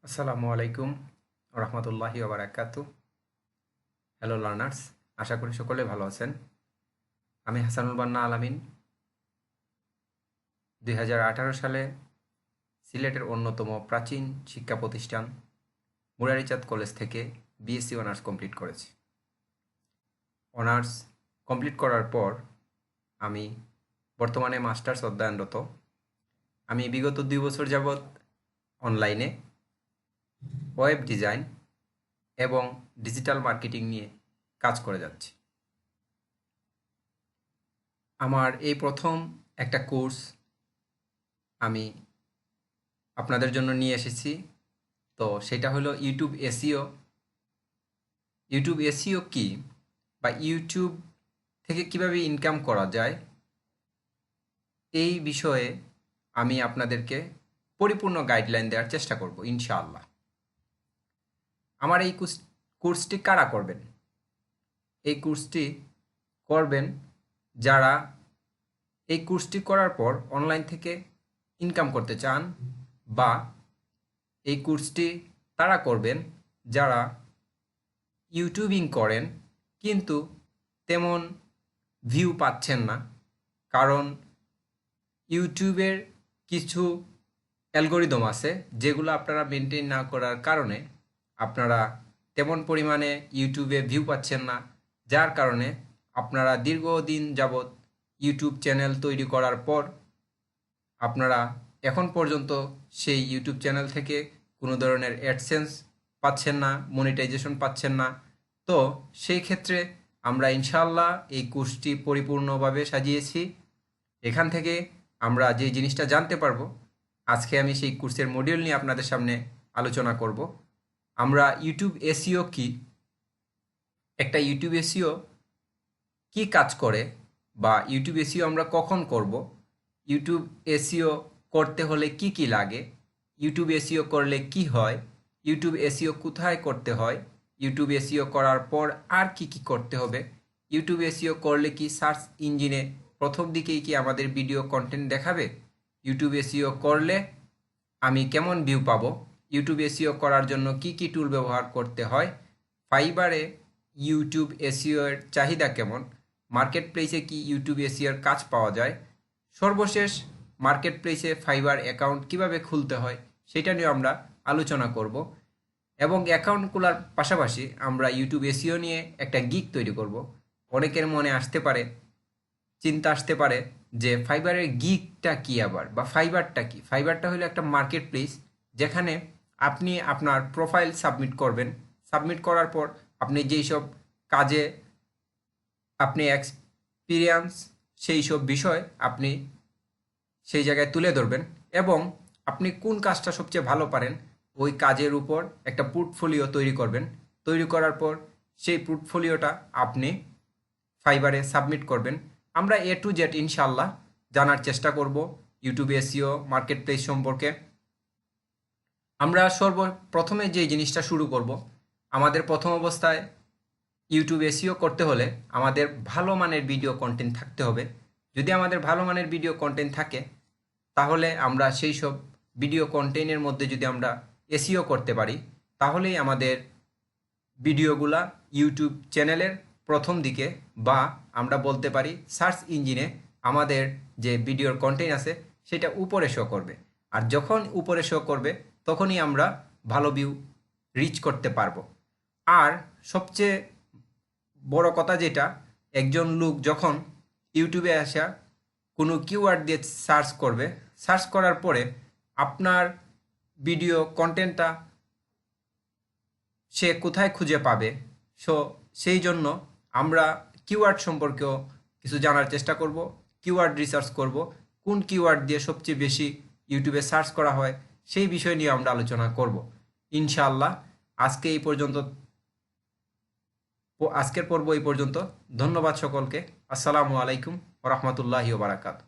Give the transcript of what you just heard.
আসসালামু আলাইকুম রহমতুল্লাহি ওবারাকাতু। হ্যালো লার্নার্স, আশা করি সকলে ভালো আছেন। আমি হাসানুল বান্না আলামিন 2018 সালে সিলেটের অন্যতম প্রাচীন শিক্ষা প্রতিষ্ঠান মুরারিচাঁদ কলেজ থেকে বিএসসি অনার্স কমপ্লিট করেছি। অনার্স কমপ্লিট করার পর আমি বর্তমানে মাস্টার্স অধ্যয়নরত। আমি বিগত 2 বছর যাবৎ অনলাইনে ওয়েব ডিজাইন এবং ডিজিটাল মার্কেটিং নিয়ে কাজ করে যাচ্ছি। আমার এই প্রথম একটা কোর্স আমি আপনাদের জন্য নিয়ে এসেছি। তো সেটা হলো ইউটিউব এসইও। ইউটিউব এসইও কি, বা ইউটিউব থেকে কিভাবে ইনকাম করা যায়, এই বিষয়ে আমি আপনাদেরকে পরিপূর্ণ গাইডলাইন দেওয়ার চেষ্টা করব ইনশাআল্লাহ। আমার এই কোর্সটি কারা করবেন? এই কোর্সটি করবেন যারা এই কোর্সটি করার পর অনলাইন থেকে ইনকাম করতে চান, বা এই কোর্সটি তারা করবেন যারা ইউটিউবিং করেন কিন্তু তেমন ভিউ পাচ্ছেন না, কারণ ইউটিউবের কিছু অ্যালগোরিদম আছে যেগুলো আপনারা মেনটেন না করার কারণে আপনারা তেমন পরিমাণে ইউটিউবে ভিউ পাচ্ছেন না, যার কারণে আপনারা দীর্ঘদিন যাবৎ ইউটিউব চ্যানেল তৈরি করার পর আপনারা এখন পর্যন্ত সেই ইউটিউব চ্যানেল থেকে কোনো ধরনের অ্যাডসেন্স পাচ্ছেন না, মনিটাইজেশন পাচ্ছেন না। তো সেই ক্ষেত্রে আমরা ইনশাআল্লাহ এই কোর্সটি পরিপূর্ণভাবে সাজিয়েছি। এখান থেকে আমরা যে জিনিসটা জানতে পারবো, আজকে আমি সেই কোর্সের মডিউল নিয়ে আপনাদের সামনে আলোচনা করব। আমরা ইউটিউব এসইও কি, একটা ইউটিউব এসইও কি কাজ করে, বা ইউটিউব এসইও আমরা কখন করব, ইউটিউব এসইও করতে হলে কি কি লাগে, ইউটিউব এসইও করলে কি হয়, ইউটিউব এসইও কোথায় করতে হয়, ইউটিউব এসইও করার পর আর কি কি করতে হবে, ইউটিউব এসইও করলে কি সার্চ ইঞ্জিনে প্রথম দিকেই কি আমাদের ভিডিও কন্টেন্ট দেখাবে, ইউটিউব এসইও করলে আমি কেমন ভিউ পাবো, ইউটিউব এসইও করার জন্য কি কি টুল ব্যবহার করতে হয়, ফাইবারে ইউটিউব এসইও এর চাহিদা কেমন, মার্কেট প্লেসে কি ইউটিউব এসইওর কাজ পাওয়া যায়, সর্বশেষ মার্কেট প্লেসে ফাইবার অ্যাকাউন্ট কিভাবে খুলতে হয় সেটা নিয়ে আমরা আলোচনা করব। এবং অ্যাকাউন্ট খোলার পাশাপাশি আমরা ইউটিউব এসইও নিয়ে একটা গিগ তৈরি করব। অনেকের মনে আসতে পারে, চিন্তা আসতে পারে যে ফাইবারের গিগটা কি আবার, বা ফাইবারটা কি। ফাইবারটা হলো একটা মার্কেট প্লেস যেখানে আপনি আপনার প্রোফাইল সাবমিট করবেন। সাবমিট করার পর আপনি যেই সব কাজে আপনি এক্সপিরিয়েন্স, সেই সব বিষয় আপনি সেই জায়গায় তুলে ধরবেন, এবং আপনি কোন কাজটা সবচেয়ে ভালো পারেন ওই কাজের উপর একটা পোর্টফোলিও তৈরি করবেন। তৈরি করার পর সেই পোর্টফোলিওটা আপনি ফাইবারে সাবমিট করবেন। আমরা এ টু জেড ইনশাল্লাহ জানার চেষ্টা করব ইউটিউব এসইও মার্কেট প্লেস সম্পর্কে। আমরা সর্বপ্রথমে যে জিনিসটা শুরু করব, আমাদের প্রথম অবস্থায় ইউটিউব এসইও করতে হলে আমাদের ভালো মানের ভিডিও কন্টেন্ট থাকতে হবে। যদি আমাদের ভালো মানের ভিডিও কন্টেন্ট থাকে, তাহলে আমরা সেই সব ভিডিও কন্টেন্টের মধ্যে যদি আমরা এসইও করতে পারি, তাহলেই আমাদের ভিডিওগুলা ইউটিউব চ্যানেলের প্রথম দিকে, বা আমরা বলতে পারি সার্চ ইঞ্জিনে আমাদের যে ভিডিওর কন্টেন্ট আছে সেটা উপরে শো করবে। আর যখন উপরে শো করবে তখনই আমরা ভালো ভিউ রিচ করতে পারবো। আর সবচেয়ে বড় কথা যেটা, একজন লোক যখন ইউটিউবে আসা কোনো কিওয়ার্ড দিয়ে সার্চ করবে, সার্চ করার পরে আপনার ভিডিও কন্টেন্টটা সে কোথায় খুঁজে পাবে। সেই জন্য আমরা কিওয়ার্ড সম্পর্কেও কিছু জানার চেষ্টা করব, কিওয়ার্ড রিসার্চ করব, কোন কিওয়ার্ড দিয়ে সবচেয়ে বেশি ইউটিউবে সার্চ করা হয় সেই বিষয় নিয়ে আমরা আলোচনা করব ইনশাআল্লাহ। আজকের পর্ব এই পর্যন্ত। ধন্যবাদ সকলকে। আসসালামু আলাইকুম ওয়া রাহমাতুল্লাহি ওয়া বারাকাতুহু।